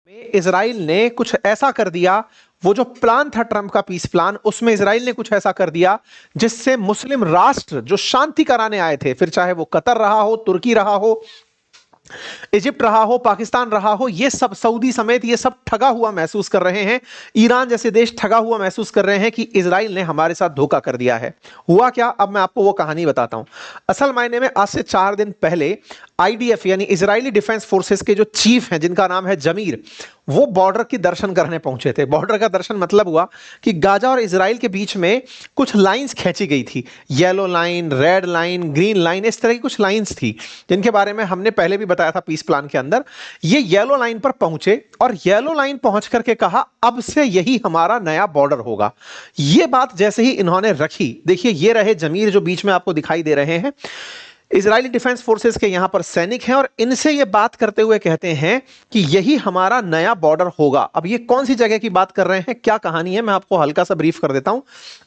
में इजराइल ने कुछ ऐसा कर दिया, वो जो प्लान था ट्रंप का पीस प्लान, उसमें इजराइल ने कुछ ऐसा कर दिया जिससे मुस्लिम राष्ट्र जो शांति कराने आए थे, फिर चाहे वो कतर रहा हो, तुर्की रहा हो, इजिप्ट रहा हो, पाकिस्तान रहा हो, ये सब सऊदी समेत ये सब ठगा हुआ महसूस कर रहे हैं। ईरान जैसे देश ठगा हुआ महसूस कर रहे हैं कि इजराइल ने हमारे साथ धोखा कर दिया है। हुआ क्या, अब मैं आपको वो कहानी बताता हूं। असल मायने में आज से 4 दिन पहले आईडीएफ यानी इजरायली डिफेंस फोर्सेस के जो चीफ हैं, जिनका नाम है जमीर, वो बॉर्डर की दर्शन करने पहुंचे थे। बॉर्डर का दर्शन मतलब हुआ कि गाजा और इजराइल के बीच में कुछ लाइंस खींची गई थी, yellow line, red line, green line, इस तरह की कुछ लाइंस थी जिनके बारे में हमने पहले भी बताया था पीस प्लान के अंदर। ये येलो लाइन पर पहुंचे और येलो लाइन पहुंच करके कहा अब से यही हमारा नया बॉर्डर होगा। ये बात जैसे ही इन्होंने रखी, देखिए ये रहे जमीर जो बीच में आपको दिखाई दे रहे हैं, इजरायली डिफेंस फोर्सेस के यहां पर सैनिक हैं और इनसे ये बात करते हुए कहते हैं कि यही हमारा नया बॉर्डर होगा। अब ये कौन सी जगह की बात कर रहे हैं, क्या कहानी है, मैं आपको हल्का सा ब्रीफ कर देता हूं।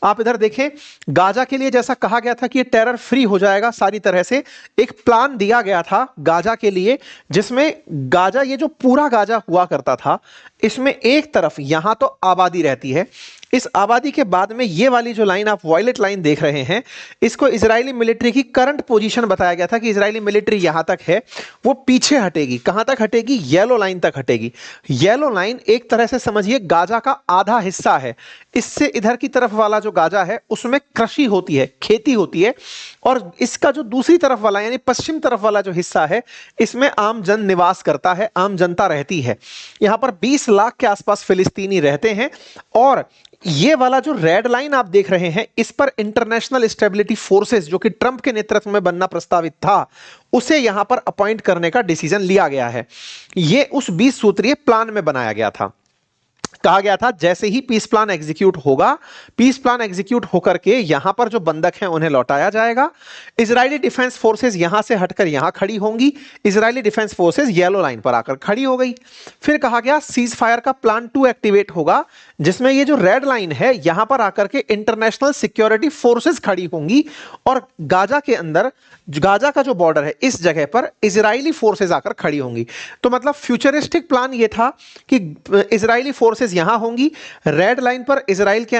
आप इधर देखें, गाजा के लिए जैसा कहा गया था कि ये टेरर फ्री हो जाएगा सारी तरह से, एक प्लान दिया गया था गाजा के लिए, जिसमें गाजा, ये जो पूरा गाजा हुआ करता था, इसमें एक तरफ यहां तो आबादी रहती है, इस आबादी के बाद में ये वाली जो लाइन आप वॉयलेट लाइन देख रहे हैं, इसको इजरायली मिलिट्री की करंट पोजीशन बताया गया था कि इजरायली मिलिट्री यहां तक है, वो पीछे हटेगी। कहां तक हटेगी? येलो लाइन तक हटेगी। येलो लाइन एक तरह से समझिए गाजा का आधा हिस्सा है। इससे इधर की तरफ वाला जो गाजा है उसमें कृषि होती है, खेती होती है, और इसका जो दूसरी तरफ वाला यानी पश्चिम तरफ वाला जो हिस्सा है, इसमें आम जन निवास करता है, आम जनता रहती है। यहां पर 20 लाख के आसपास फिलिस्तीनी रहते हैं। और ये वाला जो रेड लाइन आप देख रहे हैं, इस पर इंटरनेशनल स्टेबिलिटी फोर्सेस, जो कि ट्रंप के नेतृत्व में बनना प्रस्तावित था, उसे यहां पर अपॉइंट करने का डिसीजन लिया गया है। ये उस 20 सूत्रीय प्लान में बनाया गया था। कहा गया था जैसे ही पीस प्लान एग्जीक्यूट होगा, पीस प्लान एग्जीक्यूट होकर के यहां पर जो बंधक हैं उन्हें लौटाया जाएगा। इजरायली डिफेंस फोर्सेस यहां से हटकर यहां खड़ी होंगी। Israeli defence forces yellow line पर आकर खड़ी हो गई। फिर कहा गया सीज फायर का प्लान 2 एक्टिवेट होगा, जिसमें ये जो रेड लाइन है यहां पर आकर के इंटरनेशनल सिक्योरिटी फोर्सेस खड़ी होंगी और गाजा के अंदर, गाजा का जो बॉर्डर है इस जगह पर इजरायली फोर्सेस आकर खड़ी होंगी। तो मतलब फ्यूचरिस्टिक प्लान ये था कि इजरायली फोर्सेस यहां होंगी, रेड लाइन पर इजराइल के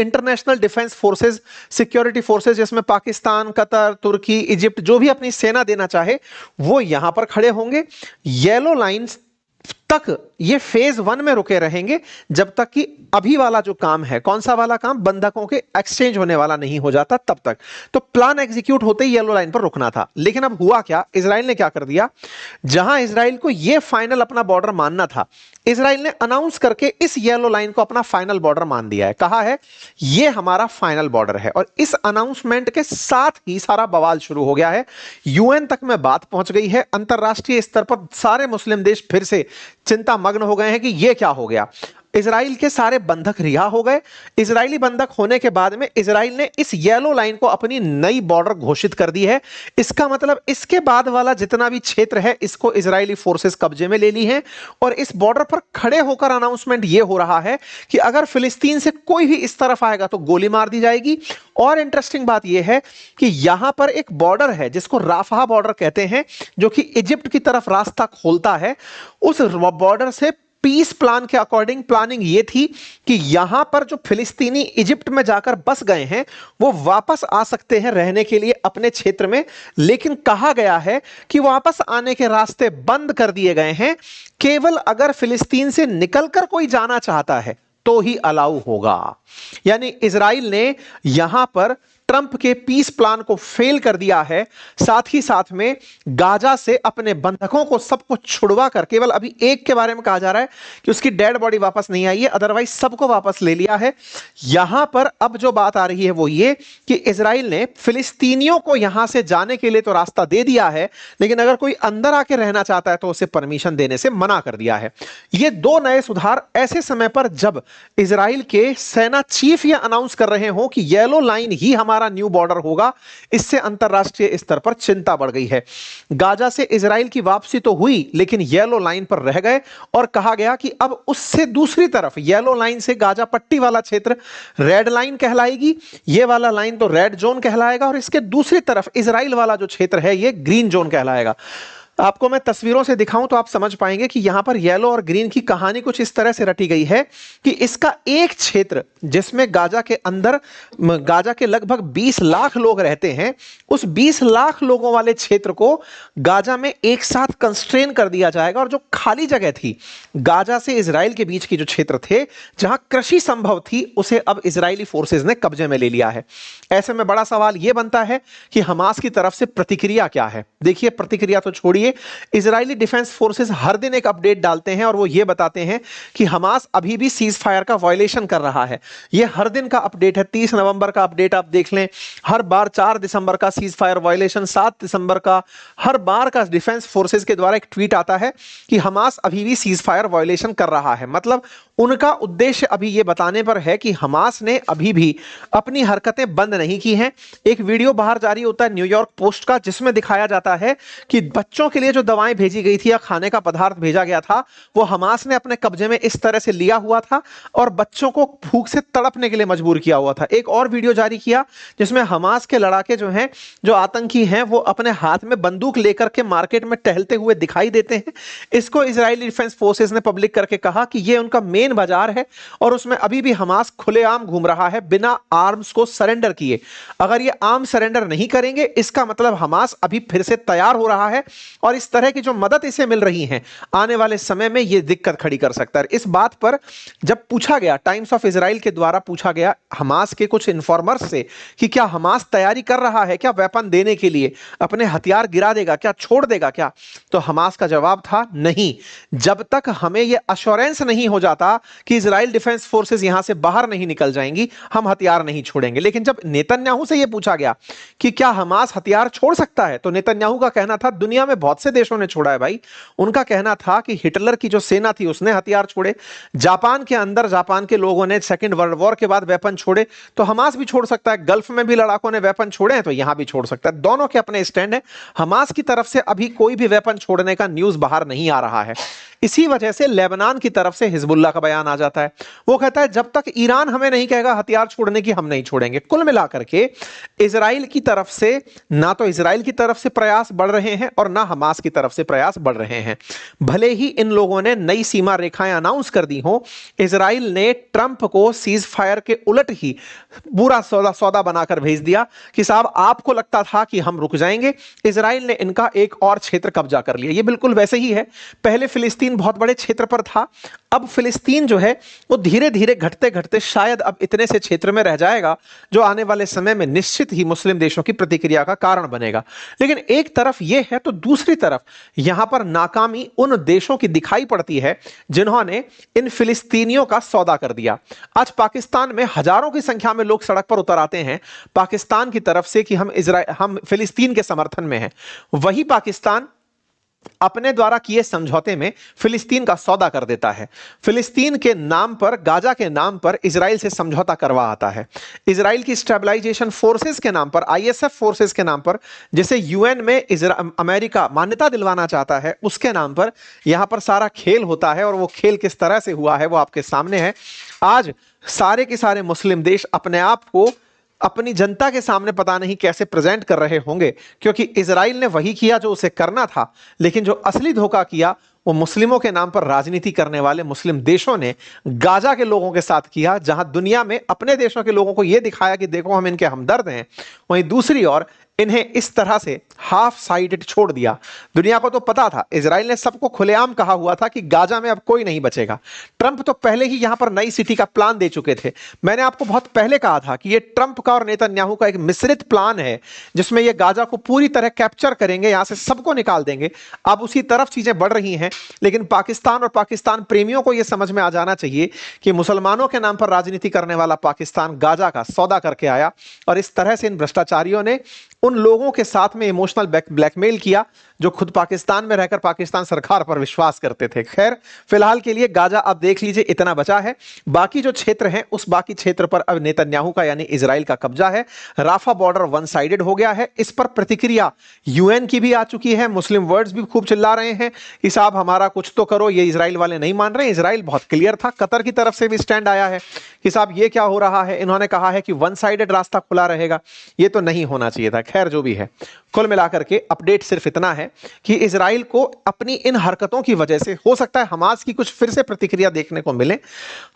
international defence forces, security forces, जिसमें पाकिस्तान, कतर, तुर्की, इजिप्ट जो भी अपनी सेना देना चाहे वो यहां पर खड़े होंगे। येलो लाइन तक ये फेज 1 में रुके रहेंगे जब तक कि अभी वाला जो काम है, कौन सा वाला काम, बंधकों के एक्सचेंज होने वाला नहीं हो जाता तब तक। तो प्लान एग्जीक्यूट होते ही येलो लाइन पर रुकना था। लेकिन अब हुआ क्या, इजराइल ने क्या कर दिया, जहां इजराइल को यह फाइनल अपना बॉर्डर मानना था, इजराइल ने अनाउंस करके इस येलो लाइन को अपना फाइनल बॉर्डर मान दिया है। कहा है यह हमारा फाइनल बॉर्डर है। और इस अनाउंसमेंट के साथ ही सारा बवाल शुरू हो गया है। यूएन तक में बात पहुंच गई है। अंतरराष्ट्रीय स्तर पर सारे मुस्लिम देश फिर से चिंता मग्न हो गए हैं कि यह क्या हो गया। इजराइल के सारे बंधक रिहा हो गए। इजरायली बंधक होने के बाद में इजराइल ने इस येलो लाइन को अपनी नई बॉर्डर घोषित कर दी है। इसका मतलब इसके बाद वाला जितना भी क्षेत्र है इसको इजरायली फोर्सेस कब्जे में ले ली है। और इस बॉर्डर पर खड़े होकर अनाउंसमेंट यह हो रहा है कि अगर फिलिस्तीन से कोई भी इस तरफ आएगा तो गोली मार दी जाएगी। और इंटरेस्टिंग बात यह है कि यहां पर एक बॉर्डर है जिसको राफा बॉर्डर कहते हैं, जो कि इजिप्ट की तरफ रास्ता खोलता है। उस बॉर्डर से पीस प्लान के अकॉर्डिंग प्लानिंग यह थी कि यहां पर जो फिलिस्तीनी इजिप्ट में जाकर बस गए हैं वो वापस आ सकते हैं रहने के लिए अपने क्षेत्र में। लेकिन कहा गया है कि वापस आने के रास्ते बंद कर दिए गए हैं। केवल अगर फिलिस्तीन से निकलकर कोई जाना चाहता है तो ही अलाउ होगा। यानी इजराइल ने यहां पर ट्रंप के पीस प्लान को फेल कर दिया है। साथ ही साथ में गाजा से अपने बंधकों को सबको छुड़वा कर, केवल अभी एक के बारे में कहा जा रहा है कि उसकी डेड बॉडी वापस नहीं आई है, अदरवाइज सबको वापस ले लिया है। यहां पर अब जो बात आ रही है वो ये कि इजराइल ने फिलिस्तीनियों को यहां से जाने के लिए तो रास्ता दे दिया है, लेकिन अगर कोई अंदर आके रहना चाहता है तो उसे परमिशन देने से मना कर दिया है। ये 2 नए सुधार ऐसे समय पर जब इजराइल के सेना चीफ यह अनाउंस कर रहे हो कि येलो लाइन ही हमारा न्यू बॉर्डर होगा, इससे अंतरराष्ट्रीय स्तर पर चिंता बढ़ गई है। गाजा से इजराइल की वापसी तो हुई लेकिन येलो लाइन पर रह गए और कहा गया कि अब उससे दूसरी तरफ येलो लाइन से गाजा पट्टी वाला क्षेत्र रेड लाइन कहलाएगी, ये वाला लाइन तो रेड जोन कहलाएगा और इसके दूसरी तरफ इजराइल वाला जो क्षेत्र है ये ग्रीन जोन कहलाएगा। आपको मैं तस्वीरों से दिखाऊं तो आप समझ पाएंगे कि यहां पर येलो और ग्रीन की कहानी कुछ इस तरह से रटी गई है कि इसका एक क्षेत्र जिसमें गाजा के अंदर गाजा के लगभग 20 लाख लोग रहते हैं, उस 20 लाख लोगों वाले क्षेत्र को गाजा में एक साथ कंस्ट्रेन कर दिया जाएगा और जो खाली जगह थी गाजा से इजराइल के बीच की जो क्षेत्र थे जहां कृषि संभव थी उसे अब इजरायली फोर्सेस ने कब्जे में ले लिया है। ऐसे में बड़ा सवाल यह बनता है कि हमास की तरफ से प्रतिक्रिया क्या है। देखिए, प्रतिक्रिया तो छोड़िए, इजरायली डिफेंस फोर्सेस हर दिन एक अपडेट डालते हैं और वो ये बताते हैं कि हमास अभी भी सीज फायर का वायलेशन कर रहा है। ये हर दिन का अपडेट है। 30 नवंबर का अपडेट आप देख लें, हर बार 4 दिसंबर का सीज फायर वायलेशन, 7 दिसंबर का, हर बार का डिफेंस फोर्सेस के द्वारा एक ट्वीट आता है कि हमास अभी भी सीज फायर वायलेशन कर रहा है। मतलब उनका उद्देश्य अभी यह बताने पर है कि हमास ने अभी भी अपनी हरकतें बंद नहीं की हैं। एक वीडियो बाहर जारी होता है न्यूयॉर्क पोस्ट का जिसमें दिखाया जाता है कि बच्चों के लिए जो दवाएं भेजी गई थी या खाने का पदार्थ भेजा गया था वो हमास ने अपने कब्जे में इस तरह से लिया हुआ था और बच्चों को भूख से तड़पने के लिए मजबूर किया हुआ था। एक और वीडियो जारी किया जिसमें हमास के लड़ाके जो हैं, जो आतंकी हैं, वो अपने हाथ में बंदूक लेकर के मार्केट में टहलते हुए दिखाई देते हैं। इसको इजरायली डिफेंस फोर्सेस ने पब्लिक करके कहा कि ये उनका मेन बाजार है और उसमें अभी भी हमास खुलेआम घूम रहा है बिना आर्म्स को सरेंडर किए। अगर ये आर्म सरेंडर नहीं करेंगे इसका मतलब हमास अभी फिर से तैयार हो रहा है और इस तरह की जो मदद इसे मिल रही है आने वाले समय में ये दिक्कत खड़ी कर सकता है। इस बात पर जब पूछा गया, टाइम्स ऑफ इजराइल के द्वारा पूछा गया हमास के कुछ इन्फॉर्मर्स से कि क्या हमास तैयारी कर रहा है क्या वेपन देने के लिए, अपने हथियार गिरा देगा क्या, छोड़ देगा क्या, तो हमास का जवाब था नहीं। जब तक हमें यह अश्योरेंस नहीं हो जाता कि इजराइल डिफेंस फोर्सेस यहां से बाहर नहीं निकल जाएंगी, हम हथियार नहीं छोड़ेंगे। लेकिन जब नेतन्याहू से यह पूछा गया कि क्या हमास हथियार छोड़ सकता है तो नेतन्याहू का कहना था दुनिया में बहुत से देशों ने छोड़ा है भाई। उनका कहना था कि हिटलर की जो सेना थी उसने हथियार छोड़े, जापान के अंदर जापान के लोगों ने सेकंड वर्ल्ड वॉर के बाद वेपन छोड़े, तो हमास भी छोड़ सकता है। गल्फ में भी लड़ाकों ने वेपन छोड़े हैं तो यहां भी छोड़ सकता है। दोनों के अपने स्टैंड है। हमास की तरफ से अभी कोई भी वेपन छोड़ने का न्यूज बाहर नहीं आ रहा है। इसी वजह से लेबनान की तरफ से हिजबुल्लाह का बयान आ जाता है। वो कहता है जब तक ईरान हमें नहीं कहेगा हथियार छोड़ने की हम नहीं छोड़ेंगे। कुल मिलाकर के इजराइल की तरफ से ना तो इजराइल की तरफ से प्रयास बढ़ रहे हैं और ना हमास की तरफ से प्रयास बढ़ रहे हैं। भले ही इन लोगों ने नई सीमा रेखाएं अनाउंस कर दी हो, इजराइल ने ट्रंप को सीज फायर के उलट ही पूरा सौदा बनाकर भेज दिया कि साहब आपको लगता था कि हम रुक जाएंगे, इजराइल ने इनका एक और क्षेत्र कब्जा कर लिया। ये बिल्कुल वैसे ही है। पहले फिलिस्तीन बहुत बड़े क्षेत्र पर था, अब फिलिस्तीन जो है वो धीरे धीरे घटते घटते शायद अब इतने से क्षेत्र में रह जाएगा जो आने वाले समय में निश्चित ही मुस्लिम देशों की प्रतिक्रिया का कारण बनेगा। लेकिन एक तरफ यह है तो दूसरी तरफ यहां पर नाकामी उन देशों की दिखाई पड़ती है जिन्होंने इन फिलिस्तीनियों का सौदा कर दिया। आज पाकिस्तान में हजारों की संख्या में लोग सड़क पर उतर आते हैं पाकिस्तान की तरफ से कि हम फिलिस्तीन के समर्थन में हैं। वही पाकिस्तान अपने द्वारा किए समझौते में फिलिस्तीन का सौदा कर देता है। फिलिस्तीन के नाम पर, गाजा के नाम पर इजराइल से समझौता करवा आता है। इजराइल की स्टेबलाइजेशन फोर्सेस के नाम पर, आईएसएफ फोर्सेस के नाम पर, जिसे यूएन में अमेरिका मान्यता दिलवाना चाहता है, उसके नाम पर यहां पर सारा खेल होता है। और वो खेल किस तरह से हुआ है वो आपके सामने है। आज सारे के सारे मुस्लिम देश अपने आप को अपनी जनता के सामने पता नहीं कैसे प्रेजेंट कर रहे होंगे, क्योंकि इजराइल ने वही किया जो उसे करना था। लेकिन जो असली धोखा किया वो मुस्लिमों के नाम पर राजनीति करने वाले मुस्लिम देशों ने गाजा के लोगों के साथ किया, जहां दुनिया में अपने देशों के लोगों को यह दिखाया कि देखो हम इनके हमदर्द हैं, वहीं दूसरी ओर इन्हें इस तरह से हाफ साइडेड छोड़ दिया। दुनिया को तो पता था, इजराइल ने सबको खुलेआम कहा हुआ था कि गाजा में अब कोई नहीं बचेगा। ट्रंप तो पहले ही यहां पर नई सिटी का प्लान दे चुके थे। मैंने आपको बहुत पहले कहा था कि यह ट्रंप का और नेतन्याहू का एक मिश्रित प्लान है जिसमें यह गाजा को पूरी तरह कैप्चर करेंगे, यहां से सबको निकाल देंगे। अब उसी तरफ चीजें बढ़ रही हैं। लेकिन पाकिस्तान और पाकिस्तान प्रेमियों को यह समझ में आ जाना चाहिए कि मुसलमानों के नाम पर राजनीति करने वाला पाकिस्तान गाजा का सौदा करके आया और इस तरह से इन भ्रष्टाचारियों ने उन लोगों के साथ में इमोशनल ब्लैकमेल किया जो खुद पाकिस्तान में रहकर पाकिस्तान सरकार पर विश्वास करते थे। खैर, फिलहाल के लिए गाजा अब देख लीजिए इतना बचा है। बाकी जो क्षेत्र हैं उस बाकी क्षेत्र पर अब नेतन्याहू का यानी इजराइल का कब्जा है। राफा बॉर्डर वन साइडेड हो गया है। इस पर प्रतिक्रिया यूएन की भी आ चुकी है। मुस्लिम वर्ड्स भी खूब चिल्ला रहे हैं कि साहब हमारा कुछ तो करो। ये इजराइल वाले नहीं मान रहे। इजराइल बहुत क्लियर था। कतर की तरफ से भी स्टैंड आया है कि साहब ये क्या हो रहा है। इन्होंने कहा है कि वन साइडेड रास्ता खुला रहेगा। ये तो नहीं होना चाहिए था। खैर, जो भी है, कुल मिलाकर के अपडेट सिर्फ इतना है कि इजराइल को अपनी इन हरकतों की वजह से हो सकता है हमास की कुछ फिर से प्रतिक्रिया देखने को मिले।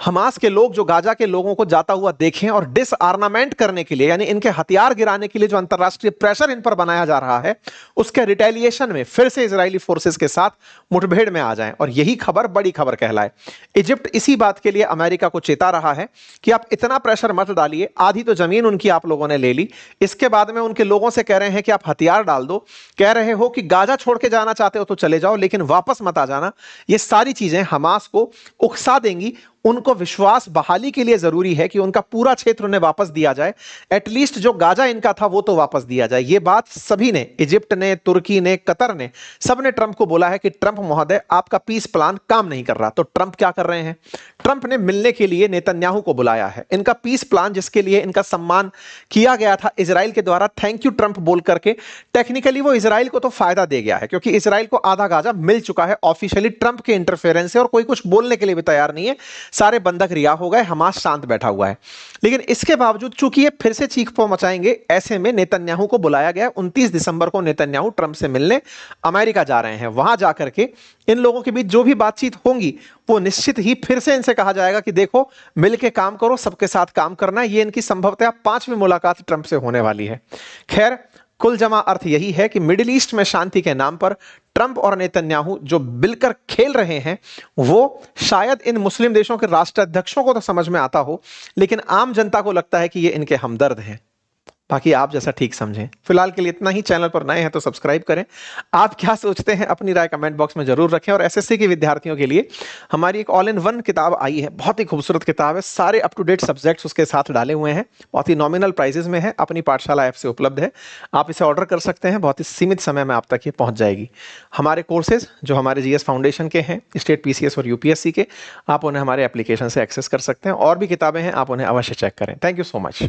हमास के लोग जो गाजा के लोगों को जाता हुआ देखें और डिसआर्मामेंट करने के लिए, यानी इनके हथियार गिराने के लिए जो अंतरराष्ट्रीय प्रेशर इन पर बनाया जा रहा है, उसके रिटेलिएशन में फिर से इजरायली फोर्सेस के साथ मुठभेड़ में आ जाएं और यही खबर बड़ी खबर कहलाए। इजिप्ट इसी बात के लिए अमेरिका को चेता रहा है कि आप इतना प्रेशर मत डालिए, आधी तो जमीन उनकी आप लोगों ने ले ली, इसके बाद में उनके लोगों से कह रहे हैं कि आप हथियार डाल दो, कह रहे हो कि गाजा छोड़ के जाना चाहते हो तो चले जाओ लेकिन वापस मत आ जाना। ये सारी चीजें हमास को उकसा देंगी। उनको विश्वास बहाली के लिए जरूरी है कि उनका पूरा क्षेत्र उन्हें वापस दिया जाए, एटलीस्ट जो गाजा इनका था वो तो वापस दिया जाए। ये बात सभी ने, इजिप्ट ने, तुर्की ने, कतर ने, सबने ट्रंप को बोला है कि ट्रंप महोदय आपका पीस प्लान काम नहीं कर रहा। तो ट्रंप क्या कर रहे हैं? ट्रंप ने मिलने के लिए नेतन्याहू को बुलाया है। इनका पीस प्लान जिसके लिए इनका सम्मान किया गया था इजराइल के द्वारा, थैंक यू ट्रंप बोल करके, टेक्निकली वो इजराइल को तो फायदा दे गया है क्योंकि इजराइल को आधा गाजा मिल चुका है ऑफिशियली ट्रंप के इंटरफेरेंस से और कोई कुछ बोलने के लिए भी तैयार नहीं है। सारे बंधक रिहा हो गए, हमास शांत बैठा हुआ है। लेकिन इसके बावजूद चूंकि ये फिर से चीख पो मचाएंगे, ऐसे में नेतन्याहू को बुलाया गया। 29 दिसंबर को नेतन्याहू ट्रंप से मिलने अमेरिका जा रहे हैं। वहां जाकर के इन लोगों के बीच जो भी बातचीत होंगी वो निश्चित ही फिर से इनसे कहा जाएगा कि देखो मिलके काम करो, सबके साथ काम करना। ये इनकी संभवतः 5वीं मुलाकात ट्रंप से होने वाली है। खैर, कुल जमा अर्थ यही है कि मिडिल ईस्ट में शांति के नाम पर ट्रंप और नेतन्याहू जो मिलकर खेल रहे हैं वो शायद इन मुस्लिम देशों के राष्ट्राध्यक्षों को तो समझ में आता हो, लेकिन आम जनता को लगता है कि ये इनके हमदर्द हैं। बाकी आप जैसा ठीक समझें। फिलहाल के लिए इतना ही। चैनल पर नए हैं तो सब्सक्राइब करें। आप क्या सोचते हैं अपनी राय कमेंट बॉक्स में जरूर रखें। और एसएससी के विद्यार्थियों के लिए हमारी एक ऑल इन वन किताब आई है, बहुत ही खूबसूरत किताब है, सारे अप टू डेट सब्जेक्ट्स उसके साथ डाले हुए हैं, बहुत ही नॉमिनल प्राइजेस में है, अपनी पाठशाला ऐप से उपलब्ध है। आप इसे ऑर्डर कर सकते हैं, बहुत ही सीमित समय में आप तक ये पहुंच जाएगी। हमारे कोर्सेज जो हमारे जीएस फाउंडेशन के हैं, स्टेट पीसीएस और यूपीएससी के, आप उन्हें हमारे एप्लीकेशन से एक्सेस कर सकते हैं। और भी किताबें हैं, आप उन्हें अवश्य चेक करें। Thank you so much.